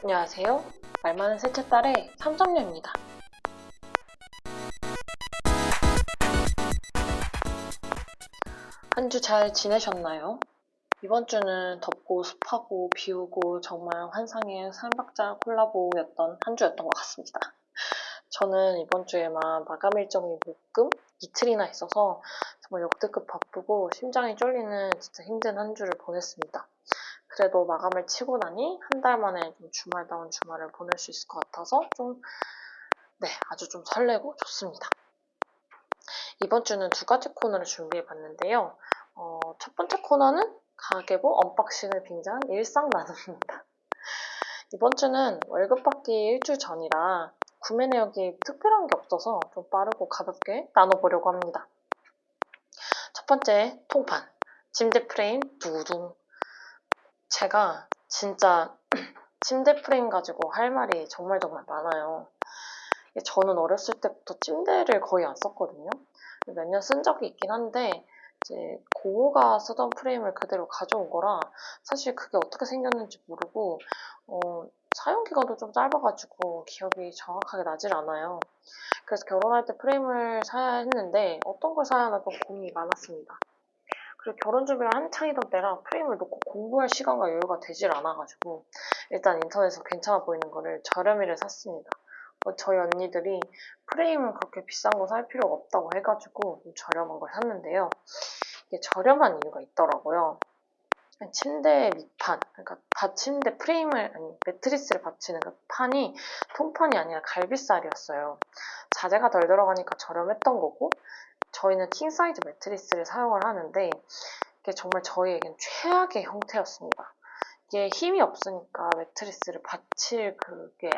안녕하세요. 말 많은 셋째 딸의 삼성녀입니다. 한 주 잘 지내셨나요? 이번 주는 덥고 습하고 비 오고 정말 환상의 3박자 콜라보였던 한 주였던 것 같습니다. 저는 이번 주에만 마감 일정이 목금 이틀이나 있어서 정말 역대급 바쁘고 심장이 쫄리는 진짜 힘든 한 주를 보냈습니다. 그래도 마감을 치고 나니 한 달 만에 좀 주말다운 주말을 보낼 수 있을 것 같아서 아주 좀 설레고 좋습니다. 이번 주는 두 가지 코너를 준비해 봤는데요. 첫 번째 코너는 가계부 언박싱을 빙자한 일상 나눔입니다. 이번 주는 월급 받기 일주일 전이라 구매 내역이 특별한 게 없어서 좀 빠르고 가볍게 나눠보려고 합니다. 첫 번째, 통판. 침대 프레임 두둥. 제가 진짜 침대 프레임 가지고 할 말이 정말 많아요. 저는 어렸을 때부터 침대를 거의 안 썼거든요. 몇 년 쓴 적이 있긴 한데 이제 고모가 쓰던 프레임을 그대로 가져온 거라 사실 그게 어떻게 생겼는지 모르고 사용 기간도 좀 짧아가지고 기억이 정확하게 나질 않아요. 그래서 결혼할 때 프레임을 사야 했는데 어떤 걸 사야 하나 좀 고민이 많았습니다. 그리고 결혼 준비가 한창이던 때라 프레임을 놓고 공부할 시간과 여유가 되질 않아가지고 일단 인터넷에서 괜찮아 보이는 거를 저렴이를 샀습니다. 저희 언니들이 프레임은 그렇게 비싼 거 살 필요가 없다고 해가지고 좀 저렴한 걸 샀는데요. 이게 저렴한 이유가 있더라고요. 침대 밑판, 그러니까 받침대 프레임을, 아니, 매트리스를 받치는 그 판이 통판이 아니라 갈비살이었어요. 자재가 덜 들어가니까 저렴했던 거고, 저희는 킹사이즈 매트리스를 사용을 하는데, 이게 정말 저희에겐 최악의 형태였습니다. 이게 힘이 없으니까 매트리스를 받칠 그게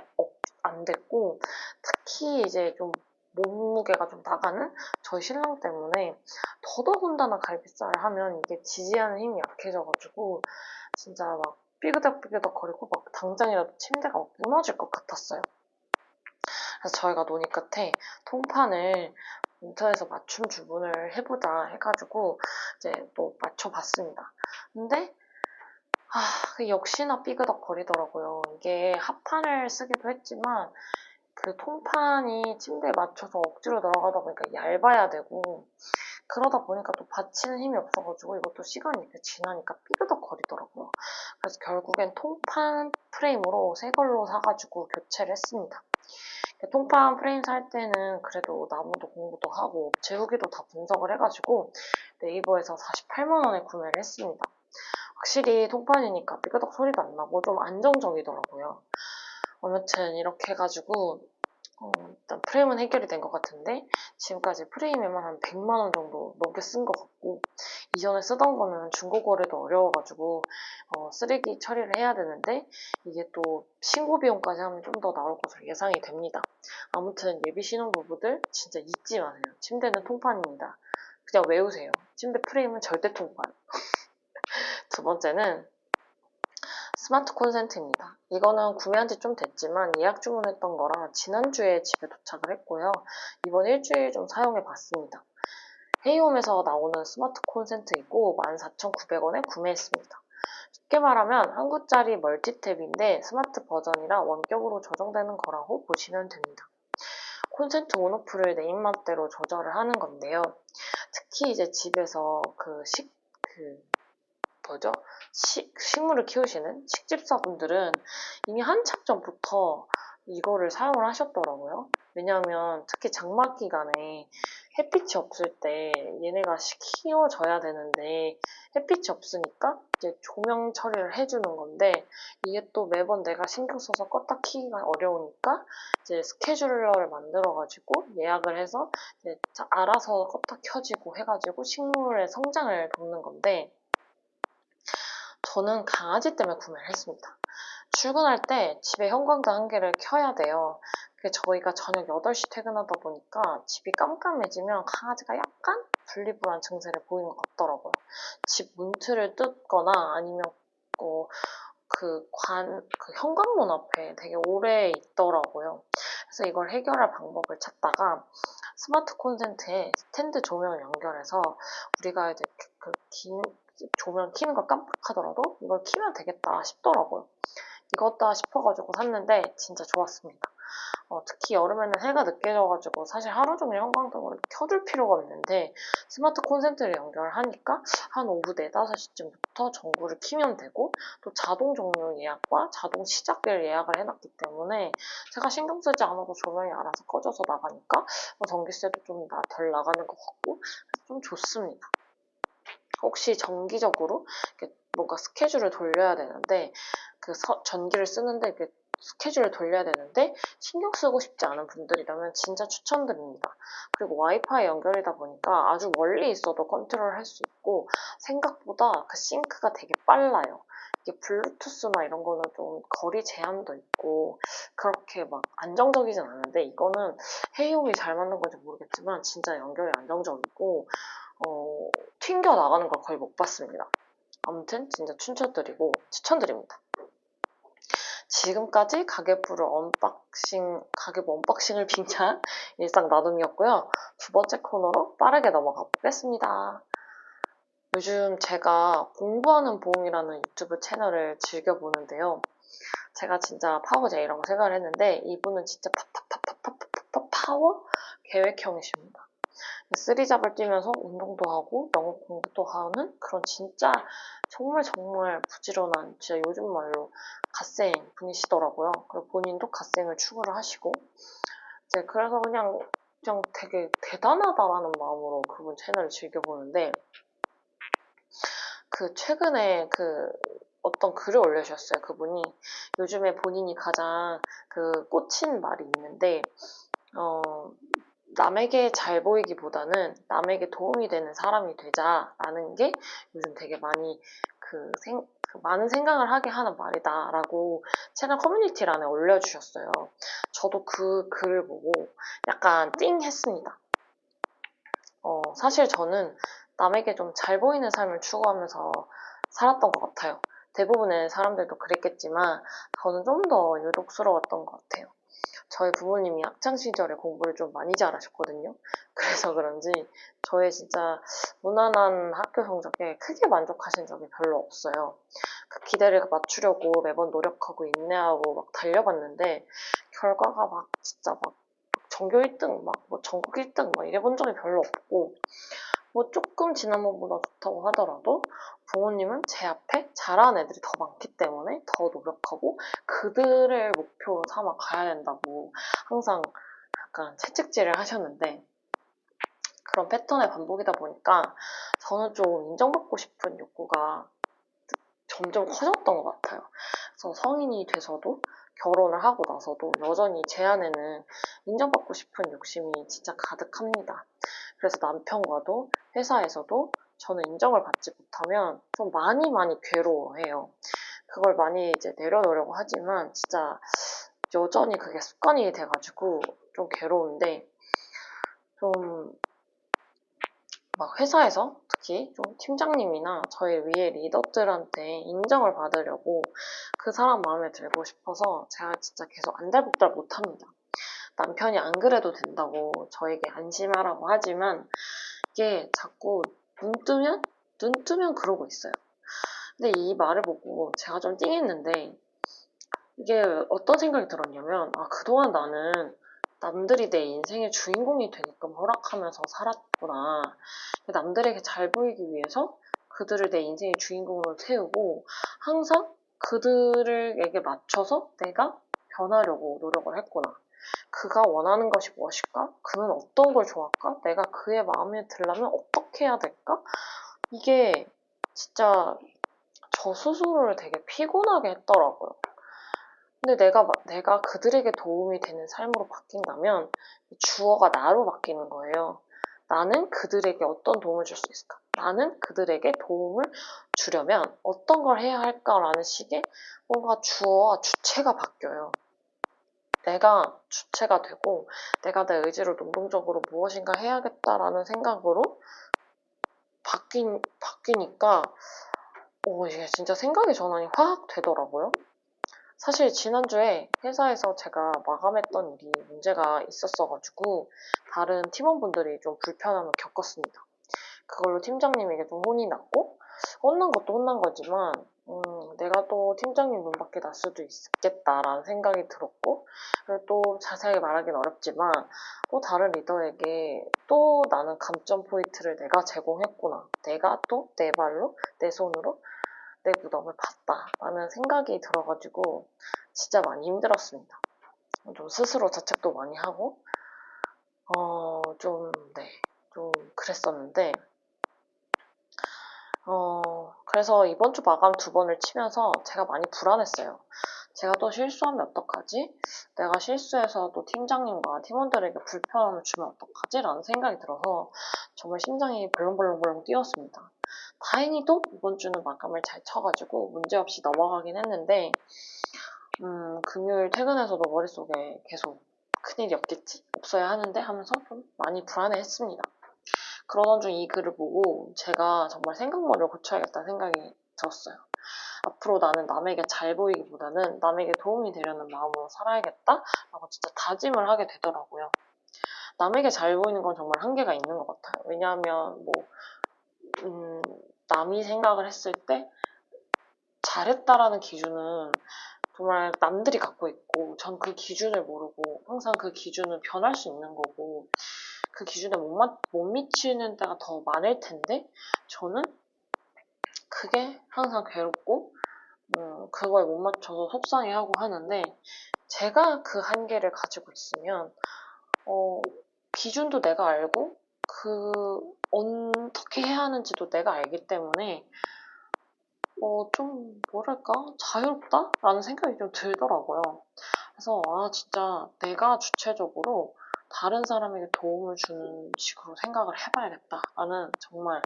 안 됐고, 특히 이제 좀 몸무게가 좀 나가는 저희 신랑 때문에 더더군다나 갈비살을 하면 이게 지지하는 힘이 약해져가지고 진짜 막 삐그덕삐그덕 거리고 막 당장이라도 침대가 막 무너질 것 같았어요. 그래서 저희가 논의 끝에 통판을 인터넷에서 맞춤 주문을 해보자 해가지고 이제 또 맞춰봤습니다. 근데 역시나 삐그덕 거리더라고요. 이게 합판을 쓰기도 했지만 그 통판이 침대에 맞춰서 억지로 들어가다 보니까 얇아야 되고 그러다 보니까 또 받치는 힘이 없어가지고 이것도 시간이 이렇게 지나니까 삐그덕 거리더라고요. 그래서 결국엔 통판 프레임으로 새 걸로 사가지고 교체를 했습니다. 통판 프레임 살 때는 그래도 나무도 공부도 하고 업체 후기도 다 분석을 해가지고 네이버에서 48만 원에 구매를 했습니다. 확실히 통판이니까 삐그덕 소리도 안 나고 좀 안정적이더라고요. 아무튼 이렇게 해가지고 일단 프레임은 해결이 된 것 같은데 지금까지 프레임에만 한 100만 원 정도 넘게 쓴 것 같고 이전에 쓰던 거는 중고거래도 어려워가지고 쓰레기 처리를 해야 되는데 이게 또 신고 비용까지 하면 좀 더 나올 것으로 예상이 됩니다. 아무튼 예비 신혼부부들 진짜 잊지 마세요. 침대는 통판입니다. 그냥 외우세요. 침대 프레임은 절대 통판. 두 번째는 스마트 콘센트입니다. 이거는 구매한 지 좀 됐지만 예약 주문했던 거라 지난주에 집에 도착을 했고요. 이번 일주일 좀 사용해 봤습니다. 헤이홈에서 나오는 스마트 콘센트이고 14,900원에 구매했습니다. 쉽게 말하면 한국짜리 멀티탭인데 스마트 버전이라 원격으로 조정되는 거라고 보시면 됩니다. 콘센트 온오프를 내 입맛대로 조절을 하는 건데요. 특히 이제 집에서 식물을 키우시는 식집사분들은 이미 한참 전부터 이거를 사용을 하셨더라고요. 왜냐하면 특히 장마 기간에 햇빛이 없을 때 얘네가 키워져야 되는데 햇빛이 없으니까 이제 조명 처리를 해주는 건데 이게 또 매번 내가 신경 써서 껐다 키기가 어려우니까 이제 스케줄러를 만들어가지고 예약을 해서 이제 알아서 껐다 켜지고 해가지고 식물의 성장을 돕는 건데 저는 강아지 때문에 구매를 했습니다. 출근할 때 집에 형광등 한 개를 켜야 돼요. 저희가 저녁 8시 퇴근하다 보니까 집이 깜깜해지면 강아지가 약간 분리불안 증세를 보이는 것 같더라고요. 집 문틀을 뜯거나 아니면 그 현관문 앞에 되게 오래 있더라고요. 그래서 이걸 해결할 방법을 찾다가 스마트 콘센트에 스탠드 조명을 연결해서 우리가 이제 조명 켜는 걸 깜빡하더라도 이걸 켜면 되겠다 싶더라고요. 이것다 싶어가지고 샀는데 진짜 좋았습니다. 특히 여름에는 해가 늦게 져가지고 사실 하루 종일 형광등을 켜둘 필요가 없는데 스마트 콘센트를 연결하니까 한 오후 4, 5시쯤부터 전구를 키면 되고 또 자동 종료 예약과 자동 시작일 예약을 해놨기 때문에 제가 신경 쓰지 않아도 조명이 알아서 꺼져서 나가니까 전기세도 좀 덜 나가는 것 같고 좀 좋습니다. 혹시 정기적으로 뭔가 스케줄을 돌려야 되는데 전기를 쓰는데 스케줄을 돌려야 되는데 신경 쓰고 싶지 않은 분들이라면 진짜 추천드립니다. 그리고 와이파이 연결이다 보니까 아주 멀리 있어도 컨트롤할 수 있고 생각보다 그 싱크가 되게 빨라요. 이게 블루투스나 이런 거는 좀 거리 제한도 있고 그렇게 막 안정적이진 않은데 이거는 해이홈이 잘 맞는 건지 모르겠지만 진짜 연결이 안정적이고 튕겨 나가는 걸 거의 못 봤습니다. 아무튼 진짜 추천드립니다. 지금까지 가계부 언박싱을 빙자한 일상 나눔이었고요. 두 번째 코너로 빠르게 넘어가 보겠습니다. 요즘 제가 공부하는 봄이라는 유튜브 채널을 즐겨보는데요. 제가 진짜 파워제이라고 생각을 했는데 이분은 진짜 파워 계획형이십니다. 쓰리잡을 뛰면서 운동도 하고 영어 공부도 하는 그런 진짜 정말 부지런한 진짜 요즘 말로 갓생 분이시더라고요. 그리고 본인도 갓생을 추구를 하시고 이제 그래서 그냥 되게 대단하다라는 마음으로 그분 채널을 즐겨보는데 최근에 어떤 글을 올려주셨어요. 그분이 요즘에 본인이 가장 꽂힌 말이 있는데 남에게 잘 보이기보다는 남에게 도움이 되는 사람이 되자라는 게 요즘 되게 많이 많은 생각을 하게 하는 말이다라고 채널 커뮤니티란에 올려주셨어요. 저도 그 글을 보고 약간 띵 했습니다. 사실 저는 남에게 좀 잘 보이는 삶을 추구하면서 살았던 것 같아요. 대부분의 사람들도 그랬겠지만 저는 좀 더 유독스러웠던 것 같아요. 저희 부모님이 학창시절에 공부를 좀 많이 잘하셨거든요. 그래서 그런지 저의 진짜 무난한 학교 성적에 크게 만족하신 적이 별로 없어요. 그 기대를 맞추려고 매번 노력하고 인내하고 막 달려봤는데 결과가 진짜 전교 1등, 전국 1등 이래본 적이 별로 없고 조금 지난번보다 좋다고 하더라도 부모님은 제 앞에 잘하는 애들이 더 많기 때문에 더 노력하고 그들을 목표로 삼아 가야 된다고 항상 약간 채찍질을 하셨는데 그런 패턴의 반복이다 보니까 저는 좀 인정받고 싶은 욕구가 점점 커졌던 것 같아요. 그래서 성인이 돼서도 결혼을 하고 나서도 여전히 제 안에는 인정받고 싶은 욕심이 진짜 가득합니다. 그래서 남편과도 회사에서도 저는 인정을 받지 못하면 좀 많이 괴로워해요. 그걸 많이 이제 내려놓으려고 하지만 진짜 여전히 그게 습관이 돼가지고 좀 괴로운데 좀 회사에서 특히 좀 팀장님이나 저희 위에 리더들한테 인정을 받으려고 그 사람 마음에 들고 싶어서 제가 진짜 계속 안달복달 못합니다. 남편이 안 그래도 된다고 저에게 안심하라고 하지만 이게 자꾸 눈 뜨면 그러고 있어요. 근데 이 말을 보고 제가 좀 띵했는데 이게 어떤 생각이 들었냐면 그동안 나는 남들이 내 인생의 주인공이 되게끔 허락하면서 살았구나. 남들에게 잘 보이기 위해서 그들을 내 인생의 주인공으로 세우고 항상 그들에게 맞춰서 내가 변하려고 노력을 했구나. 그가 원하는 것이 무엇일까? 그는 어떤 걸 좋아할까? 내가 그의 마음에 들려면 어떻게 해야 될까? 이게 진짜 저 스스로를 되게 피곤하게 했더라고요. 근데 내가 그들에게 도움이 되는 삶으로 바뀐다면 주어가 나로 바뀌는 거예요. 나는 그들에게 어떤 도움을 줄 수 있을까? 나는 그들에게 도움을 주려면 어떤 걸 해야 할까라는 식의 뭔가 주어와 주체가 바뀌어요. 내가 주체가 되고 내가 내 의지로 능동적으로 무엇인가 해야겠다라는 생각으로 바뀌니까 이게 진짜 생각의 전환이 확 되더라고요. 사실 지난주에 회사에서 제가 마감했던 일이 문제가 있었어가지고 다른 팀원분들이 좀 불편함을 겪었습니다. 그걸로 팀장님에게 좀 혼이 났고 혼난 것도 혼난 거지만 내가 또 팀장님 눈밖에 날 수도 있겠다라는 생각이 들었고, 그리고 또 자세하게 말하기는 어렵지만 또 다른 리더에게 또 나는 감점 포인트를 내가 제공했구나, 내가 또 내 발로 내 손으로 내 무덤을 봤다라는 생각이 들어가지고 진짜 많이 힘들었습니다. 좀 스스로 자책도 많이 하고 좀 그랬었는데, 그래서 이번 주 마감 2번을 치면서 제가 많이 불안했어요. 제가 또 실수하면 어떡하지? 내가 실수해서 또 팀장님과 팀원들에게 불편함을 주면 어떡하지? 라는 생각이 들어서 정말 심장이 벌렁벌렁벌렁 뛰었습니다. 다행히도 이번 주는 마감을 잘 쳐가지고 문제없이 넘어가긴 했는데, 금요일 퇴근해서도 머릿속에 계속 큰일이 없겠지? 없어야 하는데 하면서 좀 많이 불안해했습니다. 그러던 중 이 글을 보고 제가 정말 생각머리를 고쳐야겠다는 생각이 들었어요. 앞으로 나는 남에게 잘 보이기보다는 남에게 도움이 되려는 마음으로 살아야겠다라고 진짜 다짐을 하게 되더라고요. 남에게 잘 보이는 건 정말 한계가 있는 것 같아요. 왜냐하면 남이 생각을 했을 때 잘했다라는 기준은 정말 남들이 갖고 있고, 전 그 기준을 모르고 항상 그 기준은 변할 수 있는 거고, 그 기준에 못 미치는 때가 더 많을 텐데, 저는 그게 항상 괴롭고 그거에 못 맞춰서 속상해하고 하는데, 제가 그 한계를 가지고 있으면 기준도 내가 알고 어떻게 해야 하는지도 내가 알기 때문에 좀 뭐랄까 자유롭다라는 생각이 좀 들더라고요. 그래서 진짜 내가 주체적으로 다른 사람에게 도움을 주는 식으로 생각을 해봐야겠다라는 정말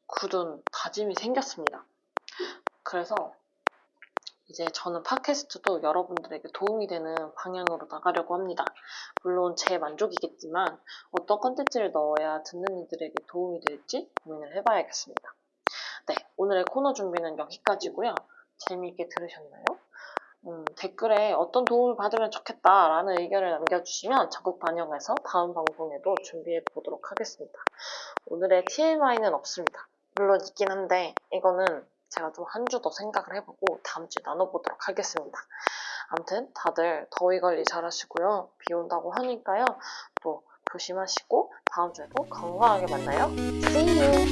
굳은 다짐이 생겼습니다. 그래서 이제 저는 팟캐스트도 여러분들에게 도움이 되는 방향으로 나가려고 합니다. 물론 제 만족이겠지만 어떤 컨텐츠를 넣어야 듣는 이들에게 도움이 될지 고민을 해봐야겠습니다. 네, 오늘의 코너 준비는 여기까지고요. 재미있게 들으셨나요? 댓글에 어떤 도움을 받으면 좋겠다라는 의견을 남겨주시면 적극 반영해서 다음 방송에도 준비해 보도록 하겠습니다. 오늘의 TMI는 없습니다. 물론 있긴 한데 이거는 제가 좀 한 주 더 생각을 해보고 다음 주에 나눠보도록 하겠습니다. 아무튼 다들 더위 관리 잘 하시고요. 비 온다고 하니까요. 또 조심하시고 다음 주에도 건강하게 만나요. See you!